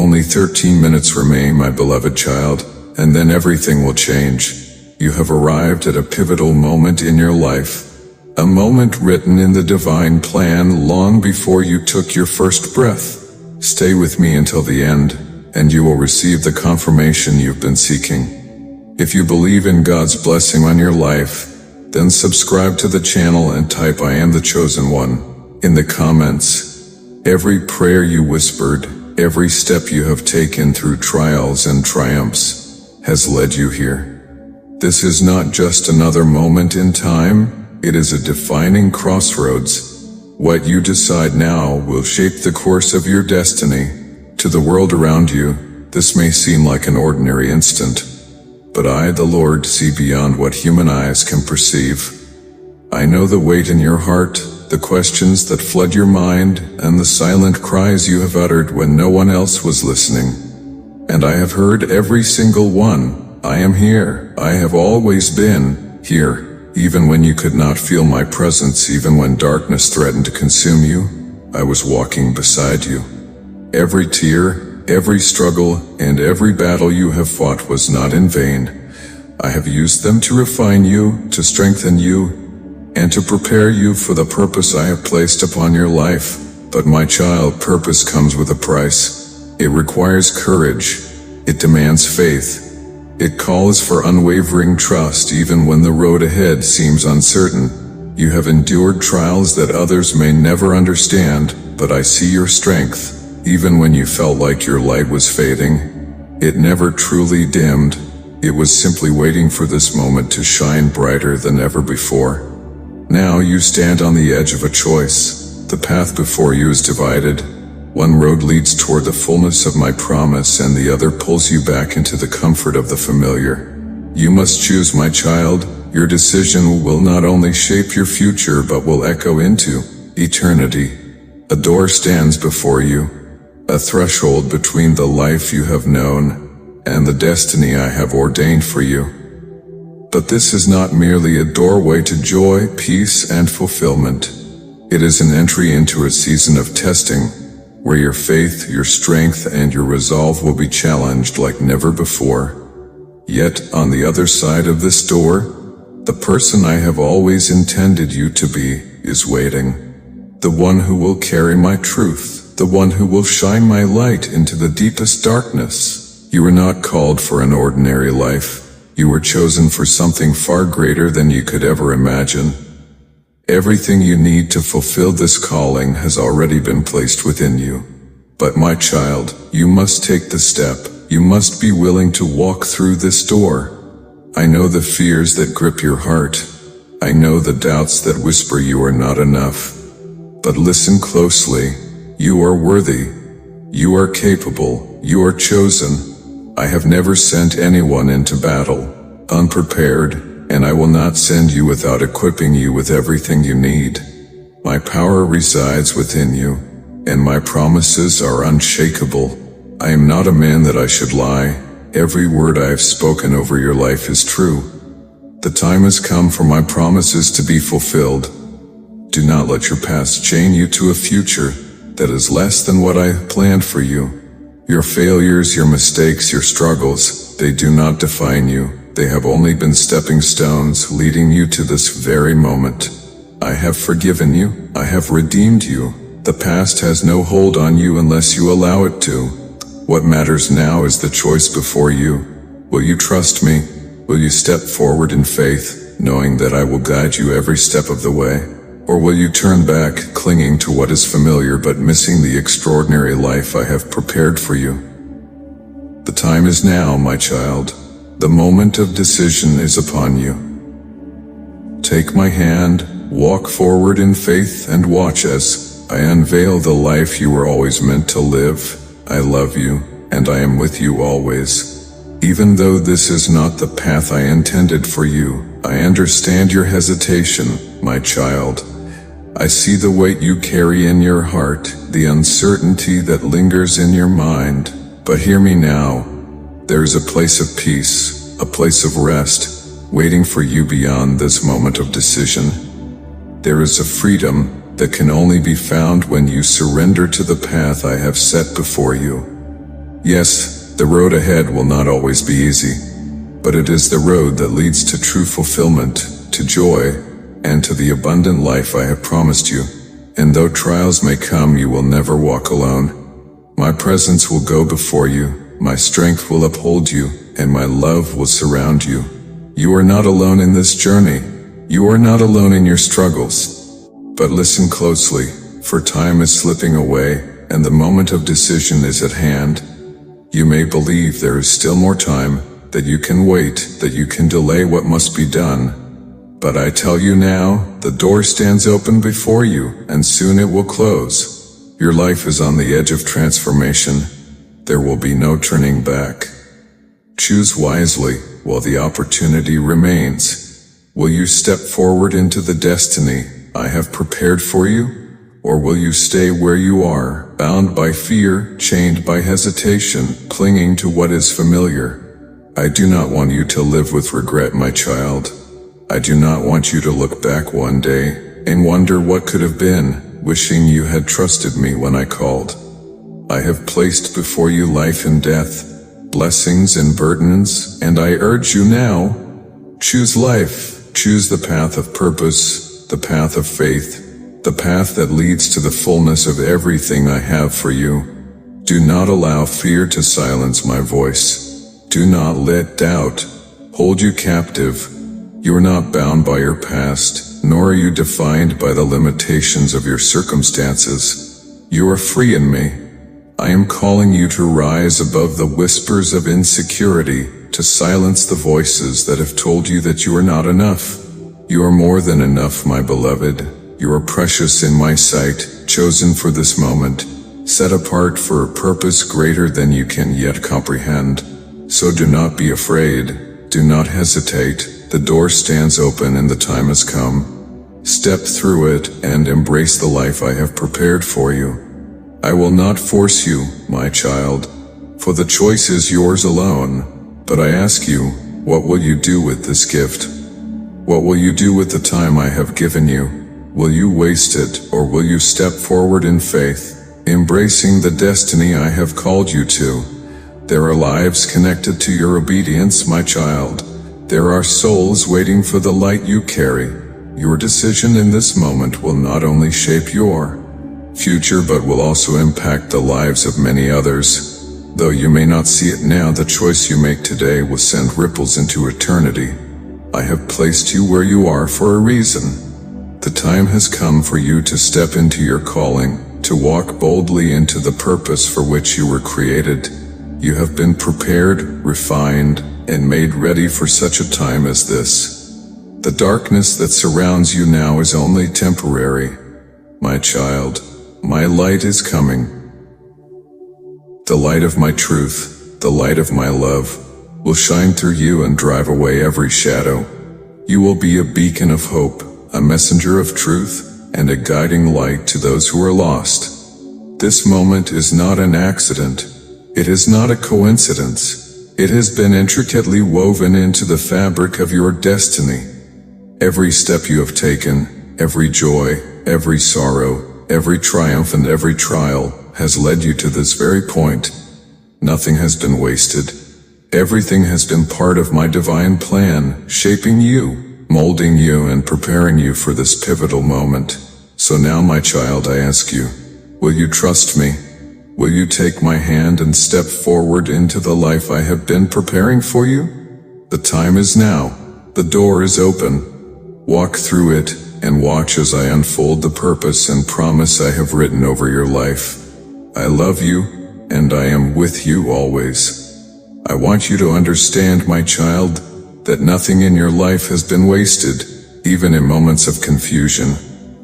Only 13 minutes remain, my beloved child, and then everything will change. You have arrived at a pivotal moment in your life. A moment written in the divine plan long before you took your first breath. Stay with me until the end, and you will receive the confirmation you've been seeking. If you believe in God's blessing on your life, then subscribe to the channel and type "I am the chosen one" in the comments. Every prayer you whispered, every step you have taken through trials and triumphs, has led you here. This is not just another moment in time, it is a defining crossroads. What you decide now will shape the course of your destiny. To the world around you, this may seem like an ordinary instant, but I, the Lord, see beyond what human eyes can perceive. I know the weight in your heart, the questions that flood your mind, and the silent cries you have uttered when no one else was listening. And I have heard every single one. I am here. I have always been here. Even when you could not feel my presence, even when darkness threatened to consume you, I was walking beside you. Every tear, every struggle, and every battle you have fought was not in vain. I have used them to refine you, to strengthen you, and to prepare you for the purpose I have placed upon your life. But my child, purpose comes with a price. It requires courage. It demands faith. It calls for unwavering trust even when the road ahead seems uncertain. You have endured trials that others may never understand, but I see your strength. Even when you felt like your light was fading, it never truly dimmed. It was simply waiting for this moment to shine brighter than ever before. Now you stand on the edge of a choice. The path before you is divided. One road leads toward the fullness of my promise, and the other pulls you back into the comfort of the familiar. You must choose, my child. Your decision will not only shape your future, but will echo into eternity. A door stands before you, a threshold between the life you have known and the destiny I have ordained for you. But this is not merely a doorway to joy, peace, and fulfillment. It is an entry into a season of testing, where your faith, your strength, and your resolve will be challenged like never before. Yet, on the other side of this door, the person I have always intended you to be is waiting. The one who will carry my truth, the one who will shine my light into the deepest darkness. You were not called for an ordinary life. You were chosen for something far greater than you could ever imagine. Everything you need to fulfill this calling has already been placed within you. But my child, you must take the step. You must be willing to walk through this door. I know the fears that grip your heart. I know the doubts that whisper you are not enough. But listen closely. You are worthy. You are capable. You are chosen. I have never sent anyone into battle unprepared, and I will not send you without equipping you with everything you need. My power resides within you, and my promises are unshakable. I am not a man that I should lie. Every word I have spoken over your life is true. The time has come for my promises to be fulfilled. Do not let your past chain you to a future that is less than what I have planned for you. Your failures, your mistakes, your struggles, they do not define you. They have only been stepping stones leading you to this very moment. I have forgiven you. I have redeemed you. The past has no hold on you unless you allow it to. What matters now is the choice before you. Will you trust me? Will you step forward in faith, knowing that I will guide you every step of the way? Or will you turn back, clinging to what is familiar but missing the extraordinary life I have prepared for you? The time is now, my child. The moment of decision is upon you. Take my hand, walk forward in faith, and watch as I unveil the life you were always meant to live. I love you, and I am with you always. Even though this is not the path I intended for you, I understand your hesitation, my child. I see the weight you carry in your heart, the uncertainty that lingers in your mind. But hear me now. There is a place of peace, a place of rest, waiting for you beyond this moment of decision. There is a freedom that can only be found when you surrender to the path I have set before you. Yes, the road ahead will not always be easy, but it is the road that leads to true fulfillment, to joy, and to the abundant life I have promised you. And though trials may come, you will never walk alone. My presence will go before you, my strength will uphold you, and my love will surround you. You are not alone in this journey. You are not alone in your struggles. But listen closely, for time is slipping away, and the moment of decision is at hand. You may believe there is still more time, that you can wait, that you can delay what must be done. But I tell you now, the door stands open before you, and soon it will close. Your life is on the edge of transformation. There will be no turning back. Choose wisely while the opportunity remains. Will you step forward into the destiny I have prepared for you? Or will you stay where you are, bound by fear, chained by hesitation, clinging to what is familiar? I do not want you to live with regret, my child. I do not want you to look back one day and wonder what could have been, wishing you had trusted me when I called. I have placed before you life and death, blessings and burdens, and I urge you now, choose life, choose the path of purpose, the path of faith, the path that leads to the fullness of everything I have for you. Do not allow fear to silence my voice. Do not let doubt hold you captive. You are not bound by your past, nor are you defined by the limitations of your circumstances. You are free in me. I am calling you to rise above the whispers of insecurity, to silence the voices that have told you that you are not enough. You are more than enough, my beloved. You are precious in my sight, chosen for this moment, set apart for a purpose greater than you can yet comprehend. So do not be afraid. Do not hesitate. The door stands open and the time has come. Step through it and embrace the life I have prepared for you. I will not force you, my child, for the choice is yours alone. But I ask you, what will you do with this gift? What will you do with the time I have given you? Will you waste it, or will you step forward in faith, embracing the destiny I have called you to? There are lives connected to your obedience, my child. There are souls waiting for the light you carry. Your decision in this moment will not only shape your future but will also impact the lives of many others. Though you may not see it now, the choice you make today will send ripples into eternity. I have placed you where you are for a reason. The time has come for you to step into your calling, to walk boldly into the purpose for which you were created. You have been prepared, refined, and made ready for such a time as this. The darkness that surrounds you now is only temporary. My child, my light is coming. The light of my truth, the light of my love, will shine through you and drive away every shadow. You will be a beacon of hope, a messenger of truth, and a guiding light to those who are lost. This moment is not an accident. It is not a coincidence. It has been intricately woven into the fabric of your destiny. Every step you have taken, every joy, every sorrow, every triumph and every trial has led you to this very point. Nothing has been wasted. Everything has been part of my divine plan, shaping you, molding you and preparing you for this pivotal moment. So now, my child, I ask you, will you trust me? Will you take my hand and step forward into the life I have been preparing for you? The time is now. The door is open. Walk through it and watch as I unfold the purpose and promise I have written over your life. I love you, and I am with you always. I want you to understand, my child, that nothing in your life has been wasted, even in moments of confusion.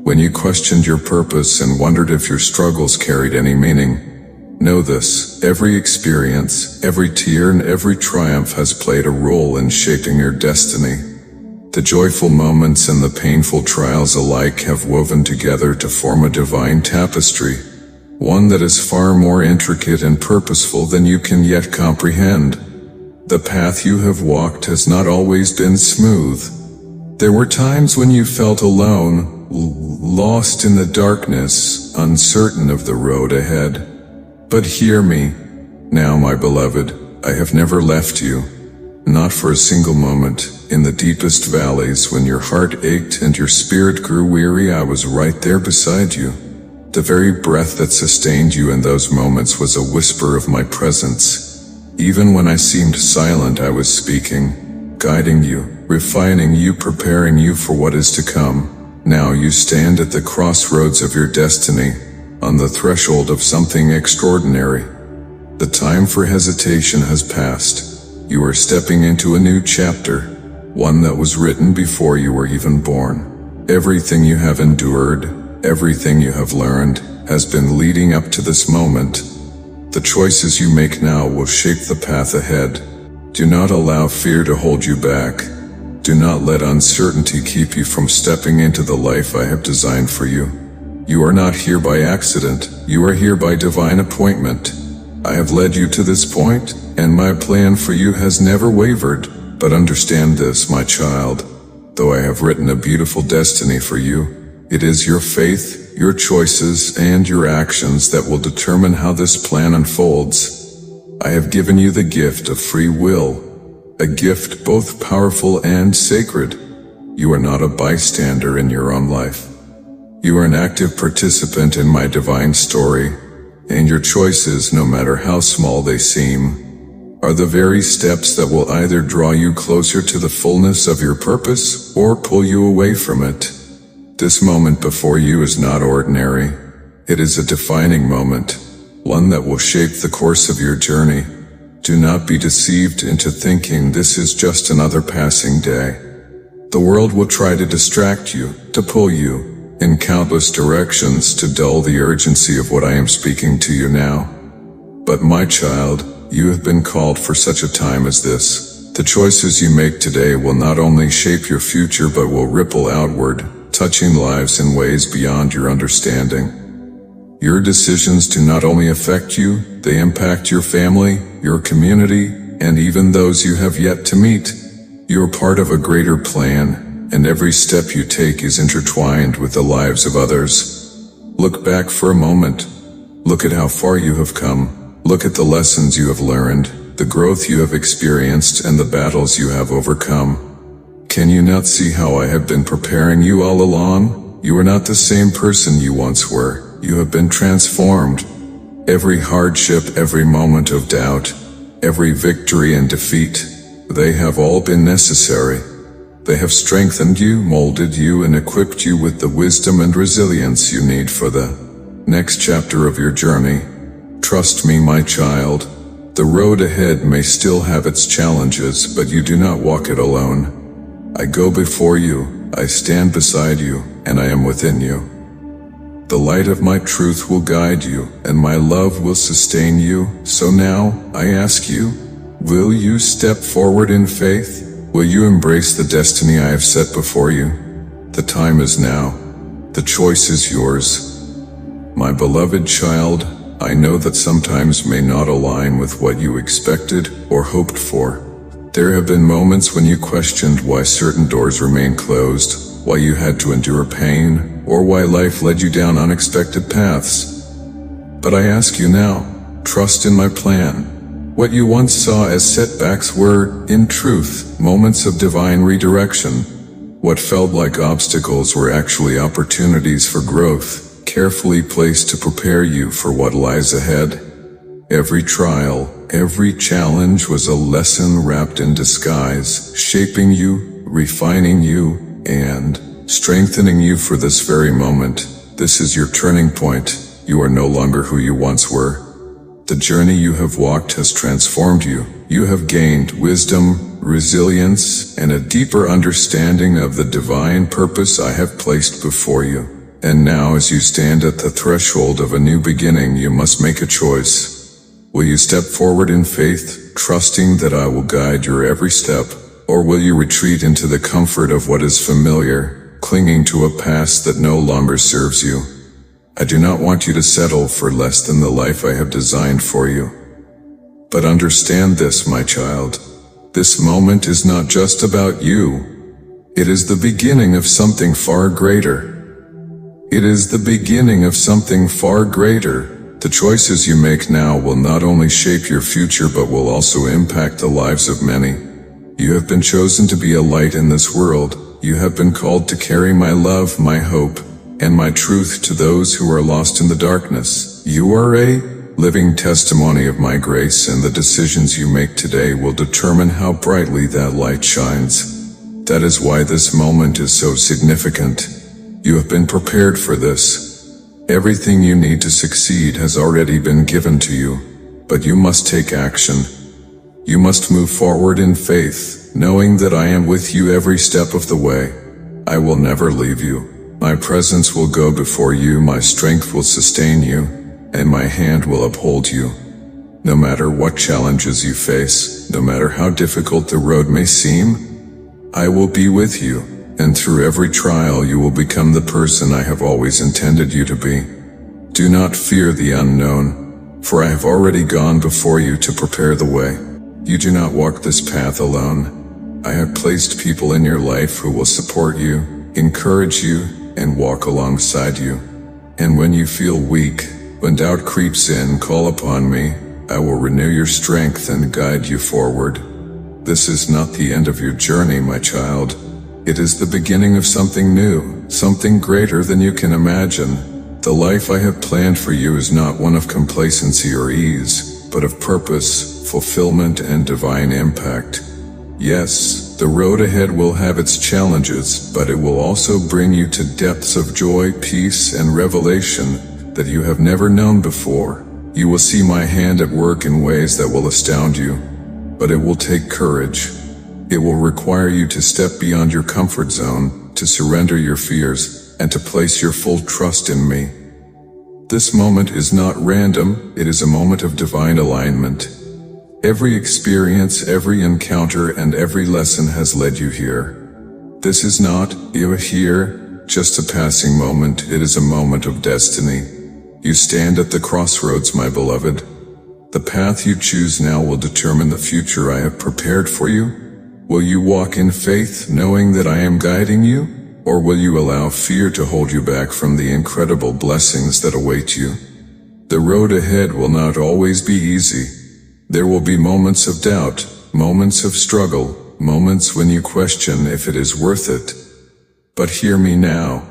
When you questioned your purpose and wondered if your struggles carried any meaning, know this: every experience, every tear, and every triumph has played a role in shaping your destiny. The joyful moments and the painful trials alike have woven together to form a divine tapestry, one that is far more intricate and purposeful than you can yet comprehend. The path you have walked has not always been smooth. There were times when you felt alone, lost in the darkness, uncertain of the road ahead. But hear me, Now, my beloved, I have never left you, not for a single moment. In the deepest valleys, when your heart ached and your spirit grew weary, I was right there beside you. The very breath that sustained you in those moments was a whisper of my presence. Even when I seemed silent, I was speaking, guiding you, refining you, preparing you for what is to come. Now you stand at the crossroads of your destiny, on the threshold of something extraordinary. The time for hesitation has passed. You are stepping into a new chapter, one that was written before you were even born. Everything you have endured, everything you have learned, has been leading up to this moment. The choices you make now will shape the path ahead. Do not allow fear to hold you back. Do not let uncertainty keep you from stepping into the life I have designed for you. You are not here by accident. You are here by divine appointment. I have led you to this point, and my plan for you has never wavered. But understand this, my child. Though I have written a beautiful destiny for you, it is your faith, your choices, and your actions that will determine how this plan unfolds. I have given you the gift of free will, a gift both powerful and sacred. You are not a bystander in your own life. You are an active participant in my divine story, and your choices, no matter how small they seem, are the very steps that will either draw you closer to the fullness of your purpose or pull you away from it. This moment before you is not ordinary. It is a defining moment, one that will shape the course of your journey. Do not be deceived into thinking this is just another passing day. The world will try to distract you, to pull you in countless directions to dull the urgency of what I am speaking to you now. But my child, you have been called for such a time as this. The choices you make today will not only shape your future but will ripple outward, touching lives in ways beyond your understanding. Your decisions do not only affect you, they impact your family, your community, and even those you have yet to meet. You are part of a greater plan, and every step you take is intertwined with the lives of others. Look back for a moment. Look at how far you have come. Look at the lessons you have learned, the growth you have experienced, and the battles you have overcome. Can you not see how I have been preparing you all along? You are not the same person you once were. You have been transformed. Every hardship, every moment of doubt, every victory and defeat, they have all been necessary. They have strengthened you, molded you, and equipped you with the wisdom and resilience you need for the next chapter of your journey. Trust me, my child. The road ahead may still have its challenges, but you do not walk it alone. I go before you, I stand beside you, and I am within you. The light of my truth will guide you, and my love will sustain you. So now, I ask you, will you step forward in faith? Will you embrace the destiny I have set before you? The time is now. The choice is yours. My beloved child, I know that sometimes may not align with what you expected or hoped for. There have been moments when you questioned why certain doors remain closed, why you had to endure pain, or why life led you down unexpected paths. But I ask you now, trust in my plan. What you once saw as setbacks were, in truth, moments of divine redirection. What felt like obstacles were actually opportunities for growth, carefully placed to prepare you for what lies ahead. Every trial, every challenge was a lesson wrapped in disguise, shaping you, refining you, and strengthening you for this very moment. This is your turning point. You are no longer who you once were. The journey you have walked has transformed you. You have gained wisdom, resilience, and a deeper understanding of the divine purpose I have placed before you. And now, as you stand at the threshold of a new beginning, you must make a choice. Will you step forward in faith, trusting that I will guide your every step? Or will you retreat into the comfort of what is familiar, clinging to a past that no longer serves you? I do not want you to settle for less than the life I have designed for you. But understand this, my child. This moment is not just about you. It is the beginning of something far greater. It is the beginning of something far greater. The choices you make now will not only shape your future but will also impact the lives of many. You have been chosen to be a light in this world. You have been called to carry my love, my hope, and my truth to those who are lost in the darkness. You are a living testimony of my grace, and the decisions you make today will determine how brightly that light shines. That is why this moment is so significant. You have been prepared for this. Everything you need to succeed has already been given to you, but you must take action. You must move forward in faith, knowing that I am with you every step of the way. I will never leave you. My presence will go before you, my strength will sustain you, and my hand will uphold you. No matter what challenges you face, no matter how difficult the road may seem, I will be with you, and through every trial you will become the person I have always intended you to be. Do not fear the unknown, for I have already gone before you to prepare the way. You do not walk this path alone. I have placed people in your life who will support you, encourage you, and walk alongside you. And when you feel weak, when doubt creeps in, call upon me. I will renew your strength and guide you forward. This is not the end of your journey, my child. It is the beginning of something new, something greater than you can imagine. The life I have planned for you is not one of complacency or ease, but of purpose, fulfillment, and divine impact. Yes, the road ahead will have its challenges, but it will also bring you to depths of joy, peace, and revelation that you have never known before. You will see my hand at work in ways that will astound you. But it will take courage. It will require you to step beyond your comfort zone, to surrender your fears, and to place your full trust in me. This moment is not random, it is a moment of divine alignment. Every experience, every encounter, and every lesson has led you here. This is not, you are here, just a passing moment, it is a moment of destiny. You stand at the crossroads, my beloved. The path you choose now will determine the future I have prepared for you. Will you walk in faith, knowing that I am guiding you? Or will you allow fear to hold you back from the incredible blessings that await you? The road ahead will not always be easy. There will be moments of doubt, moments of struggle, moments when you question if it is worth it. But hear me now.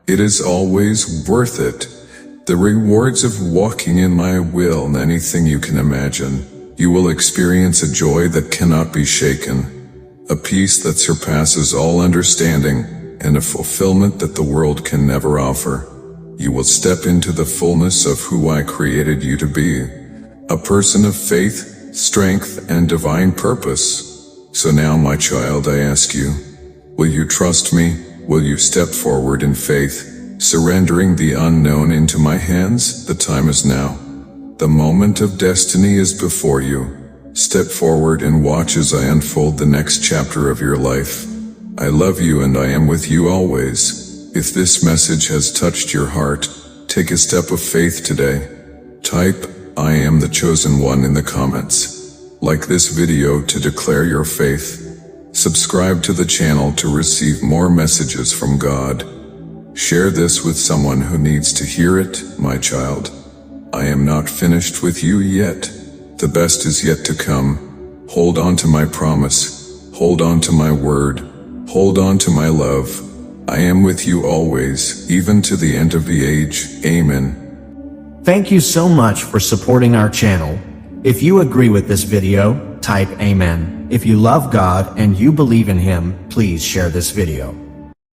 It is always worth it. The rewards of walking in my will and anything you can imagine. You will experience a joy that cannot be shaken, a peace that surpasses all understanding, and a fulfillment that the world can never offer. You will step into the fullness of who I created you to be, a person of faith, strength, and divine purpose. So now, my child, I ask you, will you trust me? Will you step forward in faith? Surrendering the unknown into my hands? The time is now. The moment of destiny is before you. Step forward and watch as I unfold the next chapter of your life. I love you and I am with you always. If this message has touched your heart, take a step of faith today. Type, I am the chosen one in the comments. Like this video to declare your faith. Subscribe to the channel to receive more messages from God. Share this with someone who needs to hear it, my child. I am not finished with you yet. The best is yet to come. Hold on to my promise. Hold on to my word. Hold on to my love. I am with you always, even to the end of the age. Amen. Thank you so much for supporting our channel. If you agree with this video, type Amen. If you love God and you believe in Him, please share this video.